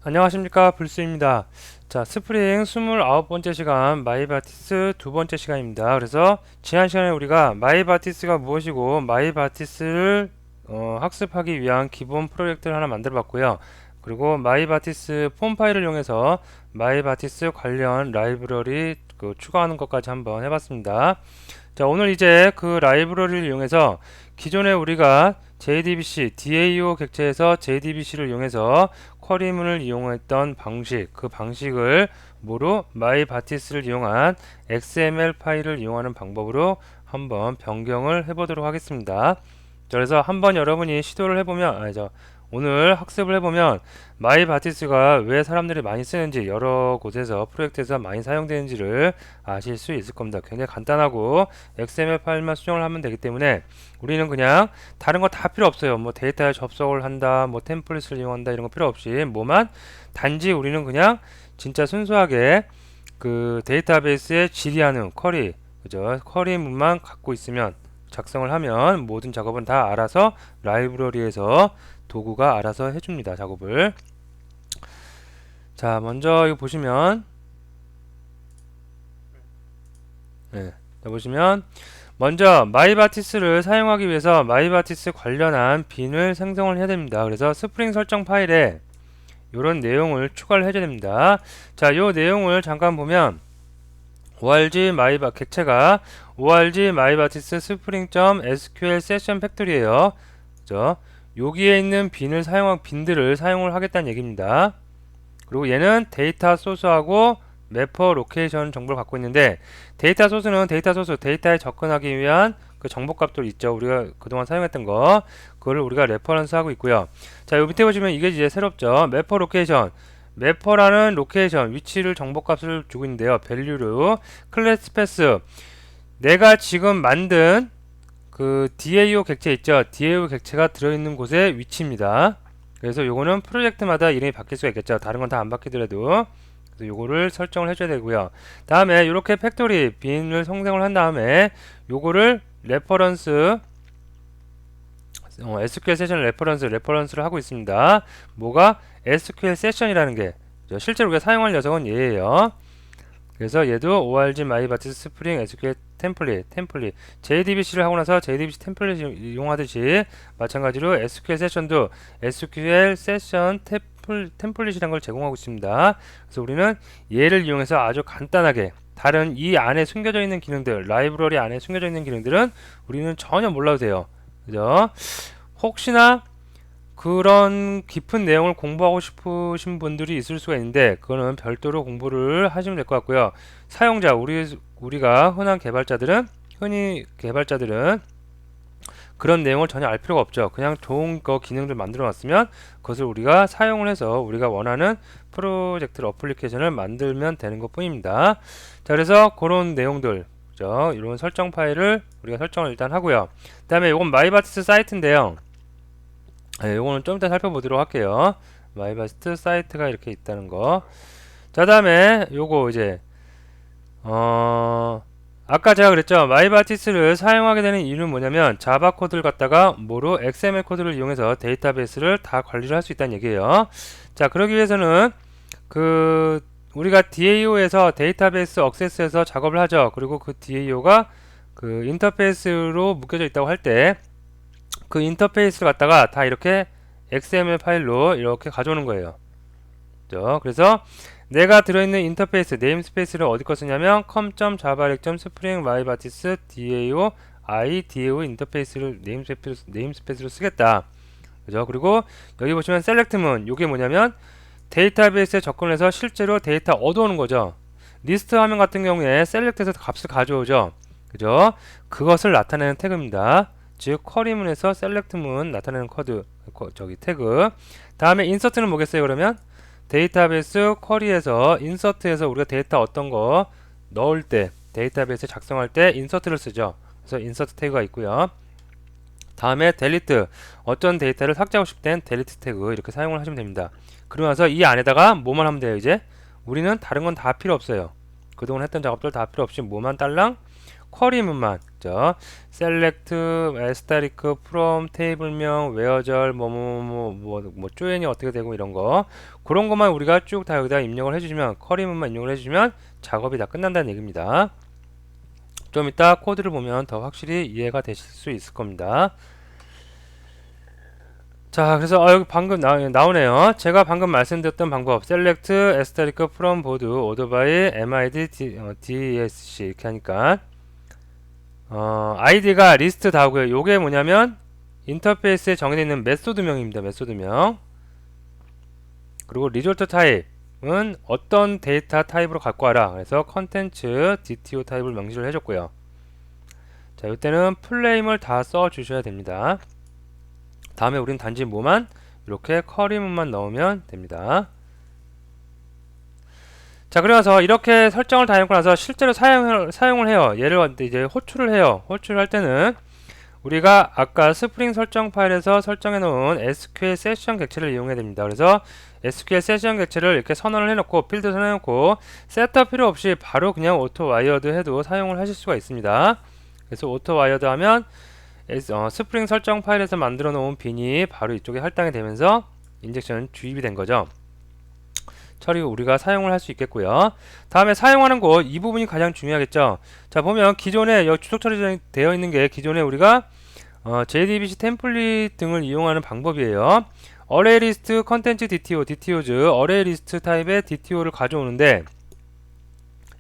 안녕하십니까, 불스입니다. 자, 스프링 29번째 시간 마이바티스 두 번째 시간입니다. 그래서 지난 시간에 우리가 마이바티스가 무엇이고 마이바티스를 학습하기 위한 기본 프로젝트를 하나 만들어 봤고요. 그리고 마이바티스 폼 파일을 이용해서 마이바티스 관련 라이브러리 추가하는 것까지 한번 해봤습니다. 자, 오늘 이제 그 라이브러리를 이용해서 기존에 우리가 JDBC, DAO 객체에서 JDBC를 이용해서 쿼리문을 이용했던 방식, 그 방식을 뭐로 마이바티스를 이용한 XML 파일을 이용하는 방법으로 한번 변경을 해보도록 하겠습니다. 자, 그래서 한번 여러분이 시도를 해보면, 오늘 학습을 해보면 마이바티스가 왜 사람들이 많이 쓰는지, 여러 곳에서 프로젝트에서 많이 사용되는지를 아실 수 있을 겁니다. 굉장히 간단하고 XML 파일만 수정을 하면 되기 때문에 우리는 그냥 다른 거 다 필요 없어요. 뭐 데이터에 접속을 한다, 뭐 템플릿을 이용한다, 이런 거 필요 없이 뭐만 단지 우리는 그냥 진짜 순수하게 그 데이터베이스에 질의하는 쿼리, 그죠? 쿼리문만 갖고 있으면, 작성을 하면 모든 작업은 다 알아서 라이브러리에서 도구가 알아서 해줍니다. 작업을. 자, 먼저 이거 보시면, 네, 자, 보시면 먼저 마이바티스를 사용하기 위해서 마이바티스 관련한 빈을 생성을 해야 됩니다. 그래서 스프링 설정 파일에 이런 내용을 추가를 해줘야 됩니다. 자, 요 내용을 잠깐 보면 org 마이바 객체가 org 마이바티스 스프링.sql 세션 팩토리예요. 그죠? 여기에 있는 빈들을 사용을 하겠다는 얘기입니다. 그리고 얘는 데이터 소스하고 매퍼 로케이션 정보를 갖고 있는데, 데이터 소스는 데이터에 접근하기 위한 그 정보값들 있죠. 우리가 그동안 사용했던 거, 그거를 우리가 레퍼런스 하고 있고요. 자, 요 밑에 보시면 이게 이제 새롭죠. 매퍼 로케이션. 매퍼라는 로케이션, 위치를 정보값을 주고 있는데요. 밸류로 클래스 패스. 내가 지금 만든 그 DAO 객체 있죠. DAO 객체가 들어있는 곳의 위치입니다. 그래서 요거는 프로젝트마다 이름이 바뀔 수가 있겠죠. 다른 건 다 안 바뀌더라도. 그래서 요거를 설정을 해줘야 되고요. 다음에 이렇게 팩토리 빈을 생성을 한 다음에 요거를 레퍼런스 SQL 세션 레퍼런스를 하고 있습니다. 뭐가 SQL 세션이라는 게 실제로 우리가 사용할 녀석은 얘예요. 그래서 얘도 org 마이바티스 스프링 SQL 템플릿 JDBC를 하고 나서 JDBC 템플릿 이용하듯이 마찬가지로 SQL 세션도 SQL 세션 템플릿이라는 걸 제공하고 있습니다. 그래서 우리는 얘를 이용해서 아주 간단하게 다른 이 안에 숨겨져 있는 기능들, 라이브러리 안에 숨겨져 있는 기능들은 우리는 전혀 몰라도 돼요. 그죠? 혹시나 그런 깊은 내용을 공부하고 싶으신 분들이 있을 수가 있는데, 그거는 별도로 공부를 하시면 될 것 같고요. 사용자, 우리가 흔히 개발자들은 그런 내용을 전혀 알 필요가 없죠. 그냥 좋은 거 기능들 만들어 놨으면 그것을 우리가 사용을 해서 우리가 원하는 프로젝트 어플리케이션을 만들면 되는 것 뿐입니다. 자, 그래서 그런 내용들, 그죠? 이런 설정 파일을 우리가 설정을 일단 하고요. 그 다음에 이건 마이바티스 사이트인데요. 네, 요거는 좀 이따 살펴보도록 할게요. 마이바스트 사이트가 이렇게 있다는 거. 자, 다음에 요거 이제 아까 제가 그랬죠. 마이바티스를 사용하게 되는 이유는 뭐냐면 자바 코드를 갖다가 뭐로 XML 코드를 이용해서 데이터베이스를 다 관리를 할 수 있다는 얘기예요. 자, 그러기 위해서는 그 우리가 DAO에서 데이터베이스 액세스해서 작업을 하죠. 그리고 그 DAO가 그 인터페이스로 묶여져 있다고 할 때 그 인터페이스를 갖다가 다 이렇게 XML 파일로 이렇게 가져오는 거예요. 그죠? 그래서 내가 들어있는 인터페이스 네임스페이스를 어디 거 쓰냐면 com.java.spring mybatis dao dao 인터페이스를 네임스페이스로 쓰겠다. 그죠? 그리고 여기 보시면 select문, 요게 뭐냐면 데이터베이스에 접근해서 실제로 데이터 얻어오는 거죠. 리스트 화면 같은 경우에 select에서 값을 가져오죠. 그죠? 그것을 나타내는 태그입니다. 즉 쿼리문에서 select문 나타내는 태그. 다음에 insert는 뭐겠어요? 그러면 데이터베이스 쿼리에서 인서트에서 우리가 데이터 어떤 거 넣을 때, 데이터베이스 작성할 때 인서트를 쓰죠. 그래서 인서트 태그가 있고요. 다음에 델리트, 어떤 데이터를 삭제하고 싶을 땐 델리트 태그 이렇게 사용을 하시면 됩니다. 그러고 나서 이 안에다가 뭐만 하면 돼요. 이제 우리는 다른 건 다 필요 없어요. 그동안 했던 작업들 다 필요 없이 뭐만 딸랑 쿼리문만, 그죠? select, asterisk, from, 테이블명, where절, 조인이 어떻게 되고 이런 거 그런 것만 우리가 쭉 다 여기다 입력을 해주시면 쿼리문만 입력을 해주시면 작업이 다 끝난다는 얘기입니다. 좀 이따 코드를 보면 더 확실히 이해가 되실 수 있을 겁니다. 자, 그래서 여기 방금 나오네요. 제가 방금 말씀드렸던 방법 select asterisk from board order by mid dsc 이렇게 하니까 id가 리스트 다오고요. 요게 뭐냐면 인터페이스에 정해져 있는 메소드명입니다. 메소드명. 그리고 result 타입은 어떤 데이터 타입으로 갖고 와라. 그래서 컨텐츠 DTO 타입을 명시를 해줬고요. 자, 이때는 플레임을 다 써 주셔야 됩니다. 다음에 우린 단지 뭐만 이렇게 쿼리문만 넣으면 됩니다. 자, 그래서 이렇게 설정을 다 해놓고 나서 실제로 사용을 해요. 얘를 이제 호출을 해요. 호출할 때는 우리가 아까 스프링 설정 파일에서 설정해 놓은 SQL 세션 객체를 이용해야 됩니다. 그래서 SQL 세션 객체를 이렇게 선언을 해놓고 필드 선언해놓고 셋업 필요 없이 바로 그냥 오토 와이어드 해도 사용을 하실 수가 있습니다. 그래서 오토 와이어드 하면 스프링 설정 파일에서 만들어 놓은 빈이 바로 이쪽에 할당이 되면서 인젝션 주입이 된 거죠. 처리 우리가 사용을 할 수 있겠고요. 다음에 사용하는 곳, 이 부분이 가장 중요하겠죠. 자, 보면 기존에 여기 주석 처리 되어 있는 게 기존에 우리가 JDBC 템플릿 등을 이용하는 방법이에요. array list 컨텐츠 DTO, DTO즈 array list 타입의 DTO를 가져오는데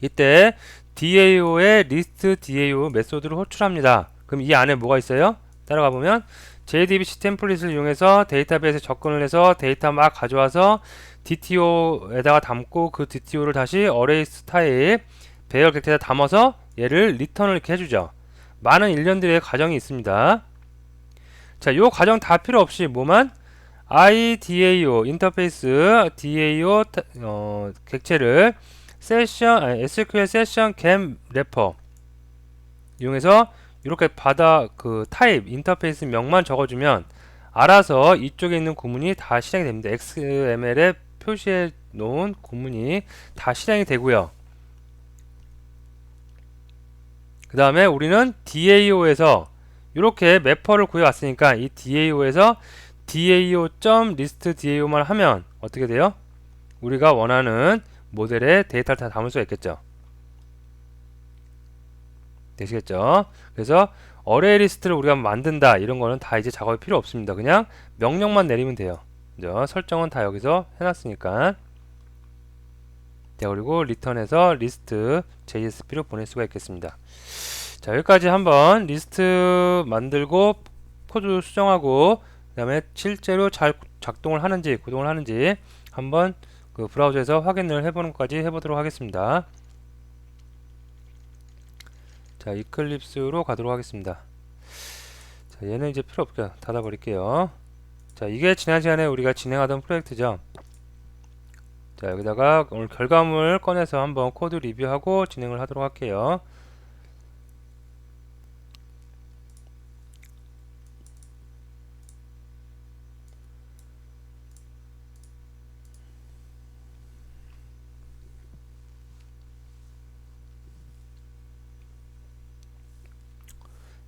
이때 DAO의 list DAO 메소드를 호출합니다. 그럼 이 안에 뭐가 있어요? 따라가 보면 JDBC 템플릿을 이용해서 데이터베이스에 접근을 해서 데이터 막 가져와서 DTO에다가 담고 그 DTO를 다시 어레이스 타입 배열 객체에다 담아서 얘를 리턴을 이렇게 해주죠. 많은 일련들의 과정이 있습니다. 자, 요 과정 다 필요 없이 뭐만 IDAO 인터페이스 DAO 객체를 SQL 세션 겜 래퍼 이용해서 이렇게 그 타입 인터페이스 명만 적어주면 알아서 이쪽에 있는 구문이 다 실행이 됩니다. XML에 표시해 놓은 구문이 다 실행이 되고요. 그 다음에 우리는 DAO에서 이렇게 매퍼를 구해왔으니까 이 DAO에서 DAO.list DAO만 하면 어떻게 돼요? 우리가 원하는 모델에 데이터를 다 담을 수가 있겠죠. 되시겠죠? 그래서 어레이 리스트를 우리가 만든다 이런 거는 다 이제 작업이 필요 없습니다. 그냥 명령만 내리면 돼요. 그죠? 설정은 다 여기서 해놨으니까. 자, 그리고 리턴해서 리스트 JSP로 보낼 수가 있겠습니다. 자, 여기까지 한번 리스트 만들고 코드 수정하고 그 다음에 실제로 잘 작동을 하는지 구동을 하는지 한번 그 브라우저에서 확인을 해보는 것까지 해보도록 하겠습니다. 자, 이클립스로 가도록 하겠습니다. 자, 얘는 이제 필요 없게 닫아버릴게요. 자, 이게 지난 시간에 우리가 진행하던 프로젝트죠. 자, 여기다가 오늘 결과물 꺼내서 한번 코드 리뷰하고 진행을 하도록 할게요.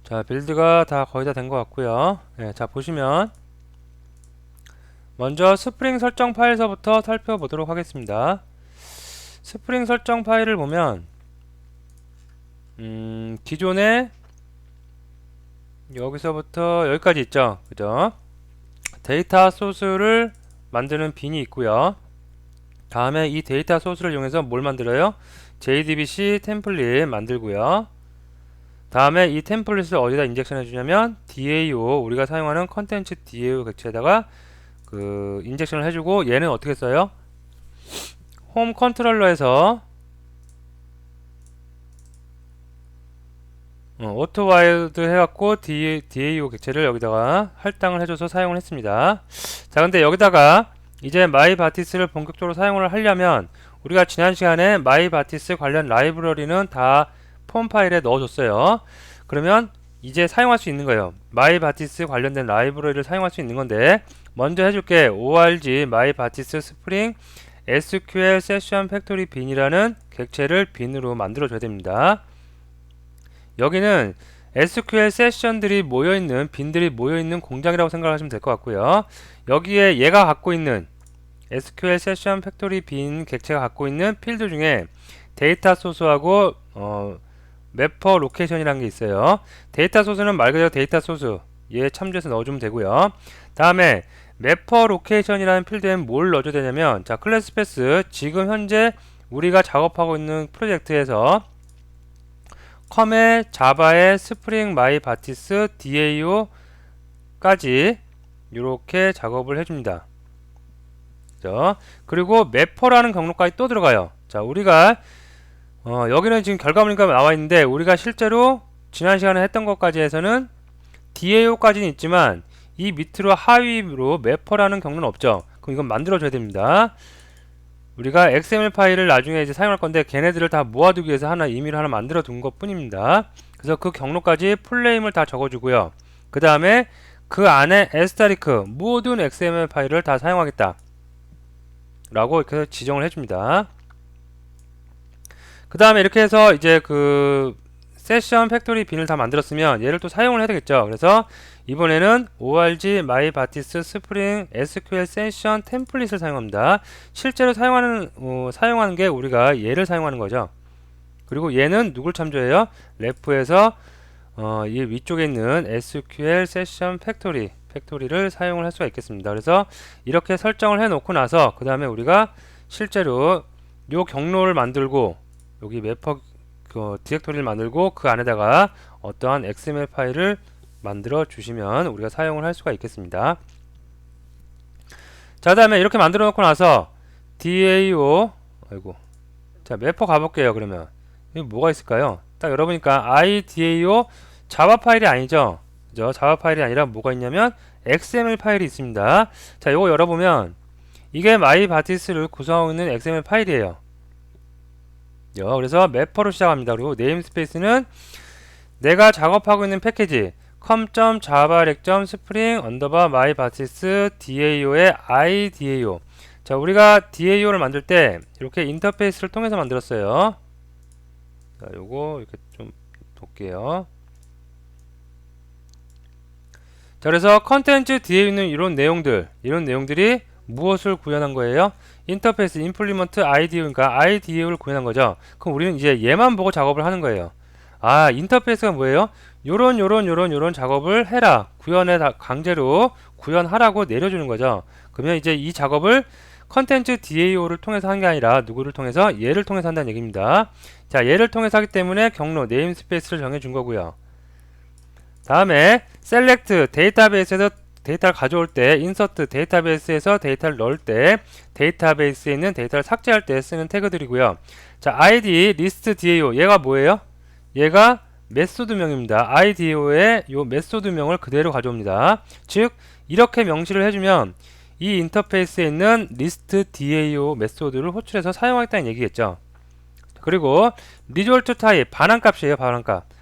자, 빌드가 다 거의 다 된 것 같고요. 네, 자, 보시면 먼저 스프링 설정 파일서부터 살펴보도록 하겠습니다. 스프링 설정 파일을 보면 기존에 여기서부터 여기까지 있죠. 그죠? 데이터 소스를 만드는 빈이 있고요. 다음에 이 데이터 소스를 이용해서 뭘 만들어요? JDBC 템플릿 만들고요. 다음에 이 템플릿을 어디다 인젝션 해주냐면 DAO 우리가 사용하는 컨텐츠 DAO 객체에다가 그 인젝션을 해주고 얘는 어떻게 써요? 홈 컨트롤러에서 오토 와일드 해갖고 DAO 객체를 여기다가 할당을 해줘서 사용을 했습니다. 자, 근데 여기다가 이제 마이바티스를 본격적으로 사용을 하려면 우리가 지난 시간에 마이바티스 관련 라이브러리는 다 폼 파일에 넣어줬어요. 그러면 이제 사용할 수 있는 거예요. 마이바티스 관련된 라이브러리를 사용할 수 있는 건데 먼저 해줄게. org 마이바티스 스프링 SQL 세션 팩토리 빈이라는 객체를 빈으로 만들어 줘야 됩니다. 여기는 SQL 세션들이 모여있는, 빈들이 모여있는 공장이라고 생각하시면 될 것 같고요. 여기에 얘가 갖고 있는 SQL 세션 팩토리 빈 객체가 갖고 있는 필드 중에 데이터 소스하고 매퍼 로케이션이라는 게 있어요. 데이터 소스는 말 그대로 데이터 소스 얘 참조해서 넣어주면 되고요. 다음에 매퍼 로케이션이라는 필드엔 뭘 넣어줘야 되냐면, 자, 클래스 패스 지금 현재 우리가 작업하고 있는 프로젝트에서 컴의 자바의 스프링 마이 바티스 DAO까지 이렇게 작업을 해줍니다. 그리고 매퍼라는 경로까지 또 들어가요. 자, 우리가 여기는 지금 결과물이 나와 있는데, 우리가 실제로 지난 시간에 했던 것까지 해서는 DAO까지는 있지만 이 밑으로 하위로 매퍼라는 경로는 없죠. 그럼 이건 만들어줘야 됩니다. 우리가 XML 파일을 나중에 이제 사용할 건데, 걔네들을 다 모아두기 위해서 임의로 하나 만들어 둔 것 뿐입니다. 그래서 그 경로까지 풀네임을 다 적어주고요. 그 다음에 그 안에 에스타리크 모든 XML 파일을 다 사용하겠다 라고 이렇게 지정을 해줍니다. 그 다음에 이렇게 해서 이제 그 세션 팩토리 빈을 다 만들었으면 얘를 또 사용을 해야 되겠죠. 그래서 이번에는 org myBatis spring SQL 세션 템플릿을 사용합니다. 실제로 사용하는 게 우리가 얘를 사용하는 거죠. 그리고 얘는 누굴 참조해요? ref에서 이 위쪽에 있는 SQL 세션 팩토리를 사용을 할 수가 있겠습니다. 그래서 이렇게 설정을 해 놓고 나서 그 다음에 우리가 실제로 요 경로를 만들고 여기 매퍼 디렉토리를 만들고 그 안에다가 어떠한 XML 파일을 만들어 주시면 우리가 사용을 할 수가 있겠습니다. 자, 다음에 이렇게 만들어 놓고 나서 DAO 자, 매퍼 가볼게요. 그러면 여기 뭐가 있을까요? 딱 열어보니까 IDAO 자바 파일이 아니죠. 그죠? 자바 파일이 아니라 뭐가 있냐면 XML 파일이 있습니다. 자, 이거 열어보면 이게 마이바티스를 구성하고 있는 XML 파일이에요. 그래서 매퍼로 시작합니다. 그리고 네임스페이스는 내가 작업하고 있는 패키지 com.java-spring myBatis DAO의 IDAO. 자, 우리가 DAO를 만들 때 이렇게 인터페이스를 통해서 만들었어요. 자, 요거 이렇게 좀 볼게요. 자, 그래서 컨텐츠 뒤에 있는 이런 내용들이 무엇을 구현한 거예요? 인터페이스 임플리먼트 IDEO니까 IDEO를 구현한 거죠. 그럼 우리는 이제 얘만 보고 작업을 하는 거예요. 아, 인터페이스가 뭐예요? 요런 작업을 해라. 강제로 구현하라고 내려주는 거죠. 그러면 이제 이 작업을 컨텐츠 DAO를 통해서 한 게 아니라 누구를 통해서? 얘를 통해서 한다는 얘기입니다. 자, 얘를 통해서 하기 때문에 경로 네임스페이스를 정해준 거고요. 다음에 select 데이터베이스에서 데이터를 가져올 때, insert 데이터베이스에서 데이터를 넣을 때, 데이터베이스에 있는 데이터를 삭제할 때 쓰는 태그들이고요. 자, id list DAO 얘가 뭐예요? 얘가 메소드명입니다. IDEO의 요 메소드명을 그대로 가져옵니다. 즉 이렇게 명시를 해주면 이 인터페이스에 있는 list DAO 메소드를 호출해서 사용하겠다는 얘기겠죠. 그리고 result type 반환값이에요.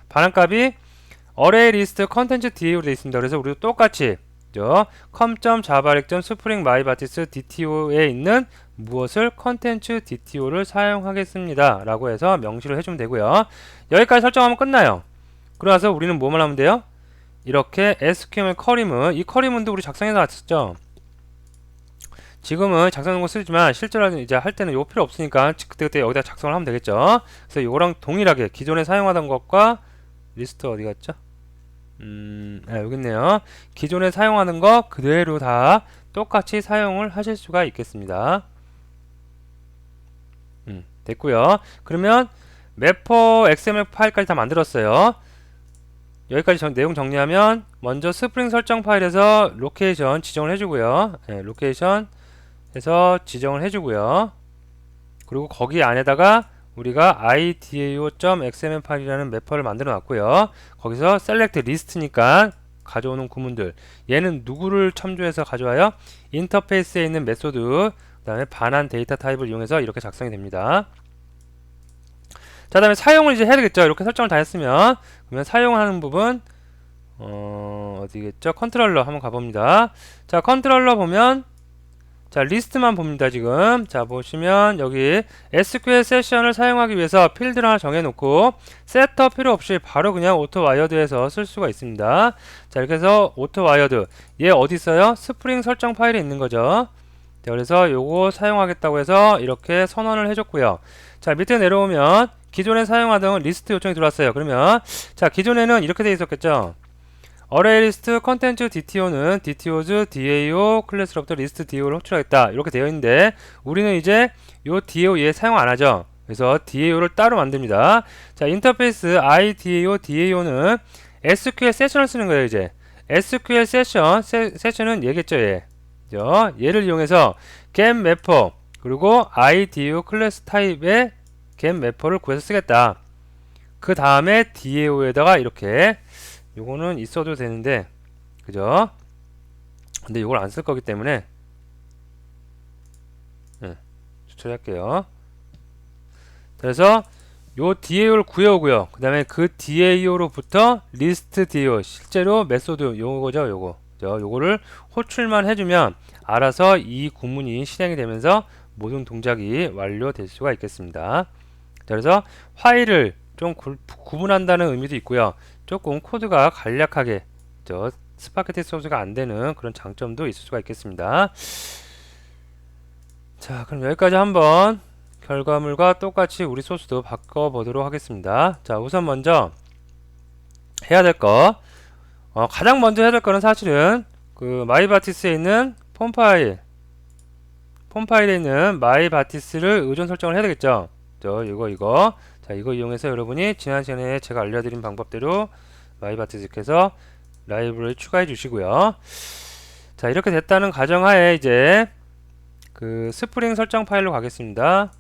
반환값이 array list content DAO로 되어 있습니다. 그래서 우리도 똑같이 com.java-spring myBatis DTO에 있는 무엇을 컨텐츠 DTO를 사용하겠습니다 라고 해서 명시를 해주면 되고요. 여기까지 설정하면 끝나요. 그러나서 우리는 뭐만 하면 돼요? 이렇게 SQL 쿼리문, 이 쿼리문도 우리 작성해 놨었죠. 지금은 작성하는 거 쓰지만 실제로 이제 할 때는 이거 필요 없으니까 그때그때 여기다 작성을 하면 되겠죠. 그래서 이거랑 동일하게 기존에 사용하던 것과 리스트 어디 갔죠? 여기 있네요. 기존에 사용하는 거 그대로 다 똑같이 사용을 하실 수가 있겠습니다. 됐고요. 그러면 매퍼 XML 파일까지 다 만들었어요. 여기까지 내용 정리하면 먼저 스프링 설정 파일에서 로케이션 지정을 해주고요. 로케이션에서 지정을 해주고요. 그리고 거기 안에다가 우리가 idao.xml 파일이라는 매퍼를 만들어 놨고요. 거기서 select list니까 가져오는 구문들, 얘는 누구를 참조해서 가져와요? 인터페이스에 있는 메소드, 그 다음에 반환 데이터 타입을 이용해서 이렇게 작성이 됩니다. 자, 다음에 사용을 이제 해야 되겠죠. 이렇게 설정을 다 했으면. 그러면 사용하는 부분 어디겠죠? 컨트롤러 한번 가봅니다. 자, 컨트롤러 보면 자, 리스트만 봅니다, 지금. 자, 보시면 여기 SQL 세션을 사용하기 위해서 필드를 하나 정해놓고 셋업 필요 없이 바로 그냥 오토 와이어드에서 쓸 수가 있습니다. 자, 이렇게 해서 오토 와이어드. 얘 어디 있어요? 스프링 설정 파일에 있는 거죠. 자, 그래서 요거 사용하겠다고 해서 이렇게 선언을 해줬고요. 자, 밑에 내려오면 기존에 사용하던 리스트 요청이 들어왔어요. 그러면 자, 기존에는 이렇게 돼 있었겠죠. 어레이 리스트 컨텐츠 DTO는 DTOs DAO 클래스로부터 리스트 DAO를 호출하겠다 이렇게 되어 있는데 우리는 이제 요 DAO 얘 사용 안 하죠. 그래서 DAO를 따로 만듭니다. 자, 인터페이스 IDAO DAO는 SQL 세션을 쓰는 거예요. 이제 SQL 세션은 얘겠죠. 얘. 그죠? 얘를 이용해서 get 매퍼 그리고 IDAO 클래스 타입의 get 매퍼를 구해서 쓰겠다. 그 다음에 DAO에다가 이렇게 요거는 있어도 되는데 그죠? 근데 요걸 안 쓸 거기 때문에 추천할게요. 그래서 요 DAO를 구해오고요. 그 다음에 그 DAO로부터 리스트 DAO 실제로 메소드 요거죠. 요거를 호출만 해주면 알아서 이 구문이 실행이 되면서 모든 동작이 완료될 수가 있겠습니다. 그래서 파일을 좀 구분한다는 의미도 있고요. 조금 코드가 간략하게 스파게티 소스가 안되는 그런 장점도 있을 수가 있겠습니다. 자, 그럼 여기까지 한번 결과물과 똑같이 우리 소스도 바꿔보도록 하겠습니다. 자, 우선 먼저 해야 될 거, 가장 먼저 해야 될 거는 사실은 그 마이바티스에 있는 폼 파일에 있는 마이바티스를 의존 설정을 해야 되겠죠. 이거 자, 이거 이용해서 여러분이 지난 시간에 제가 알려드린 방법대로 마이바티스에서 라이브러리 추가해 주시고요. 자, 이렇게 됐다는 가정하에 이제 그 스프링 설정 파일로 가겠습니다.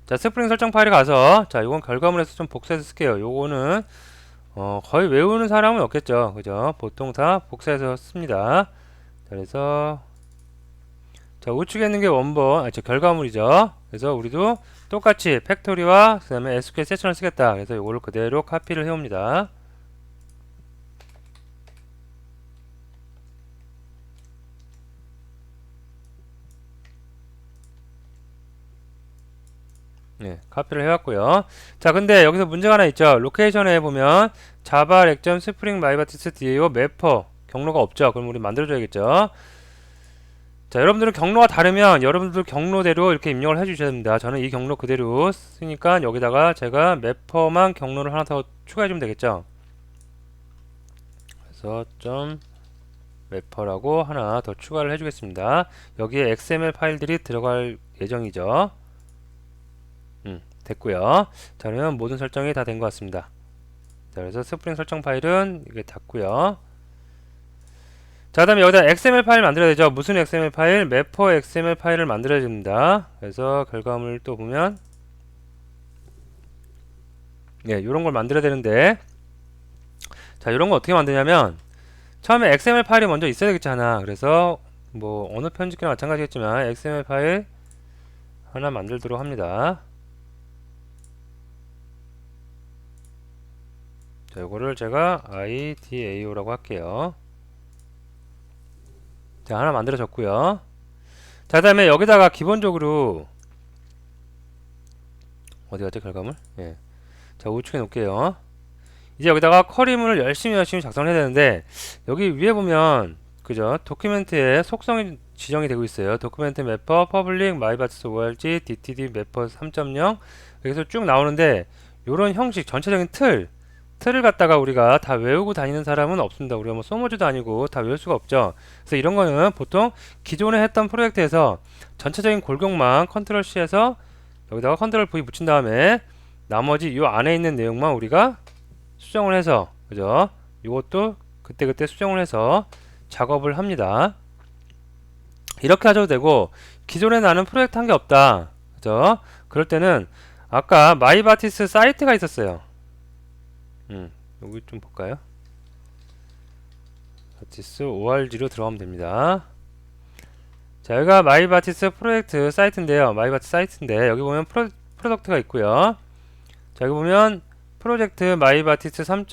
자, 스프링 설정 파일에 가서 자, 이건 결과물에서 좀 복사해서 쓸게요. 요거는 거의 외우는 사람은 없겠죠. 그죠? 보통 다 복사해서 씁니다. 자, 그래서 자, 우측에 있는 게 원본, 결과물이죠. 그래서 우리도 똑같이 팩토리와 그 다음에 SQL 세션을 쓰겠다. 그래서 이거를 그대로 카피를 해옵니다. 네, 카피를 해왔고요. 자, 근데 여기서 문제가 하나 있죠. 로케이션에 보면 자바 렉점 스프링 마이바티스 DAO 매퍼 경로가 없죠. 그럼 우리 만들어줘야겠죠. 자, 여러분들은 경로가 다르면 여러분들 경로대로 이렇게 입력을 해주셔야 됩니다. 저는 이 경로 그대로 쓰니까 여기다가 제가 매퍼만 경로를 하나 더 추가해주면 되겠죠. 그래서 좀 매퍼라고 하나 더 추가를 해주겠습니다. 여기에 XML 파일들이 들어갈 예정이죠. 됐고요. 자, 그러면 모든 설정이 다 된 것 같습니다. 자, 그래서 스프링 설정 파일은 이게 닫고요. 자, 그 다음에 여기다 XML 파일 만들어야 되죠. 무슨 XML 파일? 매퍼 XML 파일을 만들어야 됩니다. 그래서 결과물 또 보면 요런 걸 만들어야 되는데 자, 요런 거 어떻게 만드냐면 처음에 XML 파일이 먼저 있어야 되겠잖아. 그래서 뭐 어느 편집기나 마찬가지겠지만 XML 파일 하나 만들도록 합니다. 자, 요거를 제가 IDAO라고 할게요. 자, 하나 만들어졌고요. 자, 그 다음에 여기다가 기본적으로 어디 갔지 결과물? 자, 우측에 놓을게요. 이제 여기다가 쿼리문을 열심히 작성을 해야 되는데 여기 위에 보면 그죠? 도큐멘트에 속성이 지정이 되고 있어요. 도큐멘트 매퍼 퍼블릭 마이바티스 org DTD 매퍼 3.0 여기서 쭉 나오는데 요런 형식 전체적인 틀을 갖다가 우리가 다 외우고 다니는 사람은 없습니다. 우리가 뭐 소모즈도 아니고 다 외울 수가 없죠. 그래서 이런 거는 보통 기존에 했던 프로젝트에서 전체적인 골격만 컨트롤 C에서 여기다가 컨트롤 V 붙인 다음에 나머지 요 안에 있는 내용만 우리가 수정을 해서 그죠? 이것도 그때그때 수정을 해서 작업을 합니다. 이렇게 하셔도 되고 기존에 나는 프로젝트 한 게 없다. 그죠? 그럴 때는 아까 마이바티스 사이트가 있었어요. 여기 좀 볼까요? 바티스 org로 들어가면 됩니다. 자, 여기가 마이바티스 프로젝트 사이트인데요. 마이바티스 사이트인데 여기 보면 프로덕트가 있고요. 자, 여기 보면 프로젝트 마이바티스 3.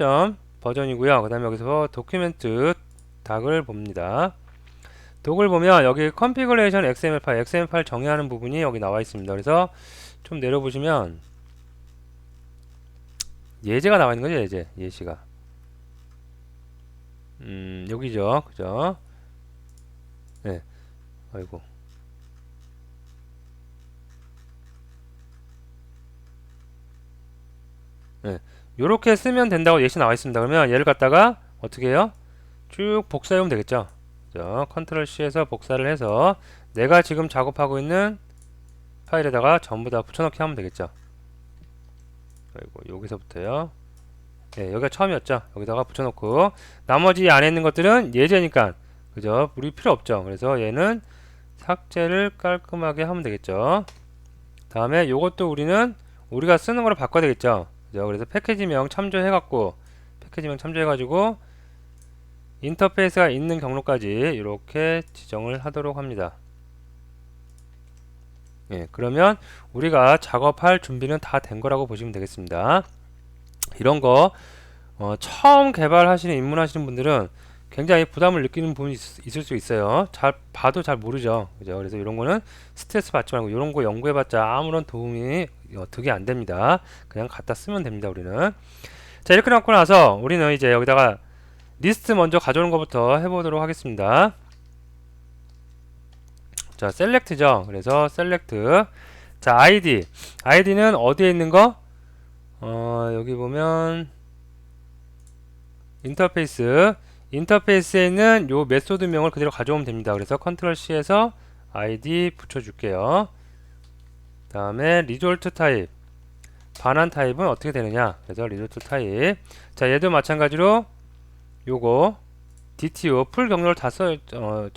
버전이고요. 그 다음에 여기서 도큐멘트 닥을 봅니다. 독을 보면 여기 configuration XML 파일 정의하는 부분이 여기 나와 있습니다. 그래서 좀 내려보시면 예제가 나와 있는 거죠. 예시가 여기죠. 그죠? 네. 아이고. 네. 요렇게 쓰면 된다고 예시 나와 있습니다. 그러면 얘를 갖다가 어떻게 해요? 쭉 복사해 오면 되겠죠. 그죠? 컨트롤 C에서 복사를 해서 내가 지금 작업하고 있는 파일에다가 전부 다 붙여넣기 하면 되겠죠. 그리고 여기서부터요. 네, 여기가 처음이었죠. 여기다가 붙여놓고 나머지 안에 있는 것들은 예제니까 그죠? 우리 필요 없죠. 그래서 얘는 삭제를 깔끔하게 하면 되겠죠. 다음에 요것도 우리가 쓰는 거로 바꿔야 되겠죠. 그죠? 그래서 패키지명 참조해갖고 패키지명 참조해가지고 인터페이스가 있는 경로까지 이렇게 지정을 하도록 합니다. 예, 그러면 우리가 작업할 준비는 다 된 거라고 보시면 되겠습니다. 이런 거 처음 개발하시는 입문하시는 분들은 굉장히 부담을 느끼는 부분이 있을 수 있어요. 잘 봐도 잘 모르죠. 그죠? 그래서 이런 거는 스트레스 받지 말고 이런 거 연구해봤자 아무런 도움이 득이 안 됩니다. 그냥 갖다 쓰면 됩니다. 우리는. 자, 이렇게 놓고 나서 우리는 이제 여기다가 리스트 먼저 가져오는 것부터 해보도록 하겠습니다. 자, 셀렉트죠. 그래서 셀렉트. 자, 아이디는 어디에 있는 거? 여기 보면 인터페이스에 있는 요 메소드 명을 그대로 가져오면 됩니다. 그래서 컨트롤 C에서 id 붙여줄게요. 다음에 리졸트 타입, 반환 타입은 어떻게 되느냐? 그래서 리졸트 타입. 자, 얘도 마찬가지로 요거 DTO 풀 경로를 다 써줘야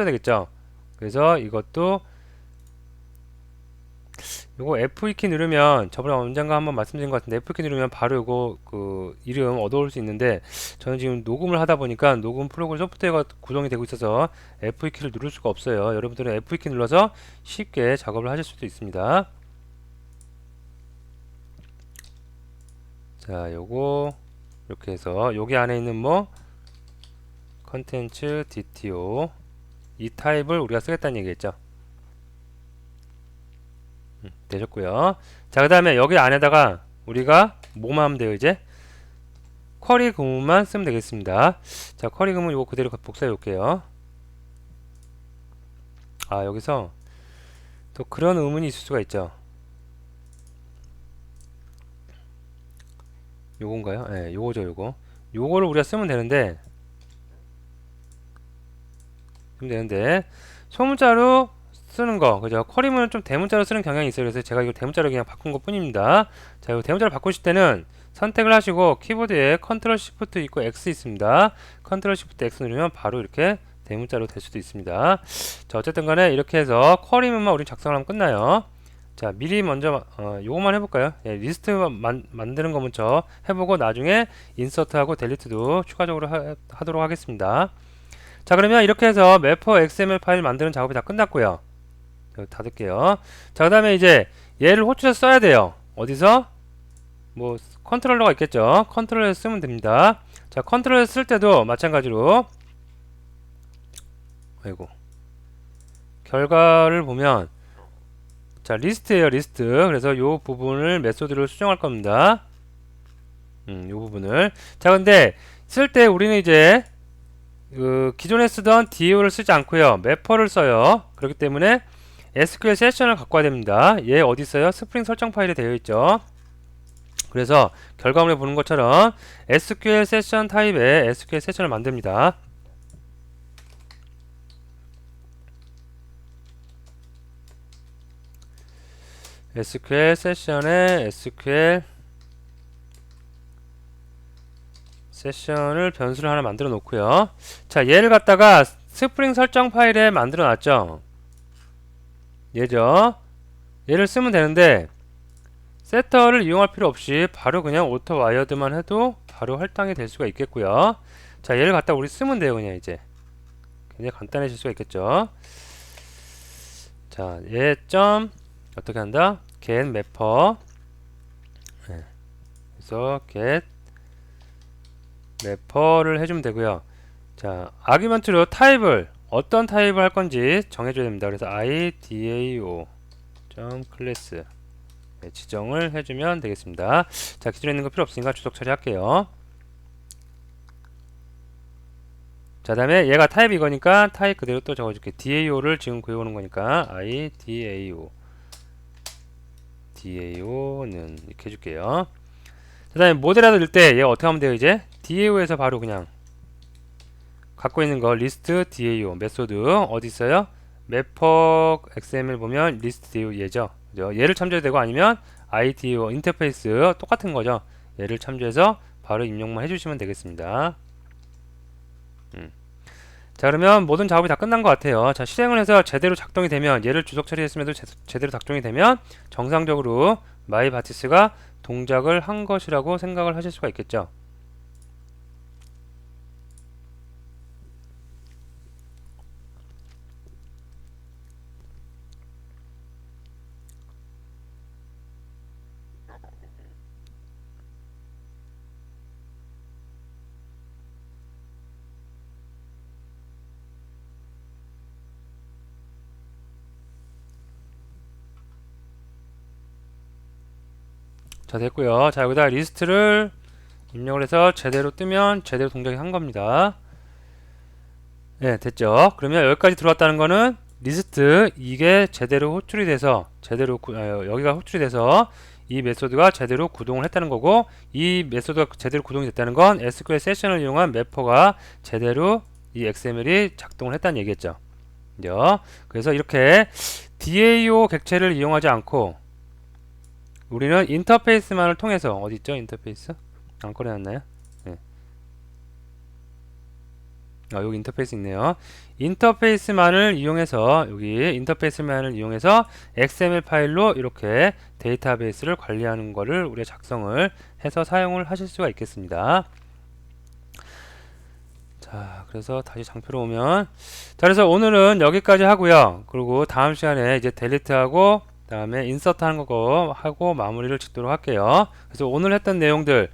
되겠죠. 그래서 이것도 요거 F2키 누르면 저번에 언젠가 한번 말씀드린 것 같은데 F2키 누르면 바로 요거 그 이름 얻어올 수 있는데 저는 지금 녹음을 하다 보니까 녹음 프로그램 소프트웨어가 구동이 되고 있어서 F2키를 누를 수가 없어요. 여러분들은 F2키 눌러서 쉽게 작업을 하실 수도 있습니다. 자, 요거 이렇게 해서 여기 안에 있는 뭐 컨텐츠 DTO 이 타입을 우리가 쓰겠다는 얘기겠죠. 되셨고요. 자, 그 다음에 여기 안에다가 우리가 뭐만 하면 돼요? 이제 쿼리 구문만 쓰면 되겠습니다. 자, 쿼리 구문 이거 그대로 복사해 올게요. 아, 여기서 또 그런 의문이 있을 수가 있죠. 요건가요? 네, 요거죠. 요거를 우리가 쓰면 되는데 소문자로 쓰는 거, 그죠? 쿼리문은 좀 대문자로 쓰는 경향이 있어요. 그래서 제가 이거 대문자로 그냥 바꾼 것 뿐입니다. 자, 이거 대문자로 바꾸실 때는 선택을 하시고 키보드에 컨트롤 시프트 있고 X 있습니다. 컨트롤 시프트 X 누르면 바로 이렇게 대문자로 될 수도 있습니다. 자, 어쨌든 간에 이렇게 해서 쿼리문만 우리 작성을 하면 끝나요. 자, 미리 먼저 요거만 해볼까요? 예, 리스트 만드는 거 먼저 해보고 나중에 인서트하고 델리트도 추가적으로 하도록 하겠습니다. 자, 그러면 이렇게 해서 매퍼 XML 파일 만드는 작업이 다 끝났고요. 닫을게요. 자, 그 다음에 이제 얘를 호출해서 써야 돼요. 어디서? 뭐 컨트롤러가 있겠죠. 컨트롤러에서 쓰면 됩니다. 자, 컨트롤러에서 쓸 때도 마찬가지로 아이고 결과를 보면 자, 리스트예요. 리스트. 그래서 요 부분을 메소드로 수정할 겁니다. 요 부분을. 자, 근데 쓸 때 우리는 이제 기존에 쓰던 DO를 쓰지 않고요. 매퍼를 써요. 그렇기 때문에 SQL 세션을 갖고 와야 됩니다. 얘 어디 있어요? 스프링 설정 파일에 되어 있죠. 그래서 결과물에 보는 것처럼 SQL 세션 타입의 SQL 세션을 만듭니다. SQL 세션에 SQL 세션을 변수를 하나 만들어 놓고요. 자, 얘를 갖다가 스프링 설정 파일에 만들어 놨죠. 얘죠. 얘를 쓰면 되는데 세터를 이용할 필요 없이 바로 그냥 오토 와이어드만 해도 바로 할당이 될 수가 있겠고요. 자, 얘를 갖다 우리 쓰면 돼요. 그냥 이제 굉장히 간단해질 수가 있겠죠. 자, 얘 점 어떻게 한다? get mapper. 그래서 get mapper를 해주면 되고요. 자, 아규먼트로 타입을 어떤 타입을 할 건지 정해줘야 됩니다. 그래서 idao class 지정을 해주면 되겠습니다. 자, 기존에 있는 거 필요 없으니까 주석 처리할게요. 자, 다음에 얘가 타입 이거니까 타입 그대로 또 적어줄게. dao를 지금 구해오는 거니까 dao는 이렇게 해줄게요. 그 다음에 모델하다 넣을 때 얘 어떻게 하면 돼요? 이제 dao에서 바로 그냥 갖고 있는 거 리스트 dao 메소드 어디 있어요? 맵퍼 xml 보면 리스트 dao 얘죠. 그죠? 얘를 참조해도 되고 아니면 idao 인터페이스 똑같은 거죠. 얘를 참조해서 바로 입력만 해주시면 되겠습니다. 자, 그러면 모든 작업이 다 끝난 것 같아요. 자, 실행을 해서 제대로 작동이 되면 얘를 주석 처리했음에도 제대로 작동이 되면 정상적으로 마이바티스가 동작을 한 것이라고 생각을 하실 수가 있겠죠. 자, 됐고요. 자, 여기다 리스트를 입력을 해서 제대로 뜨면 제대로 동작이 한 겁니다. 네, 됐죠. 그러면 여기까지 들어왔다는 거는 리스트 이게 제대로 호출이 돼서 여기가 호출이 돼서 이 메소드가 제대로 구동을 했다는 거고, 이 메소드가 제대로 구동이 됐다는 건 SQL 세션을 이용한 매퍼가 제대로 이 XML이 작동을 했다는 얘기겠죠. 그죠? 그래서 이렇게 DAO 객체를 이용하지 않고 우리는 인터페이스만을 통해서 어디 있죠? 인터페이스? 안 꺼내놨나요? 네. 여기 인터페이스 있네요. 인터페이스만을 이용해서 여기 인터페이스만을 이용해서 XML 파일로 이렇게 데이터베이스를 관리하는 거를 우리가 작성을 해서 사용을 하실 수가 있겠습니다. 자, 그래서 다시 장표로 오면, 자, 그래서 오늘은 여기까지 하고요. 그리고 다음 시간에 이제 델리트하고 다음에 인서트 하는 거 하고 마무리를 짓도록 할게요. 그래서 오늘 했던 내용들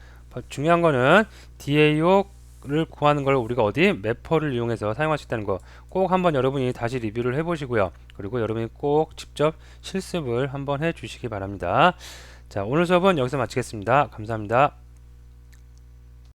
중요한 거는 DAO를 구하는 걸 우리가 어디 매퍼를 이용해서 사용할 수 있다는 거 꼭 한번 여러분이 다시 리뷰를 해보시고요. 그리고 여러분이 꼭 직접 실습을 한번 해주시기 바랍니다. 자, 오늘 수업은 여기서 마치겠습니다. 감사합니다.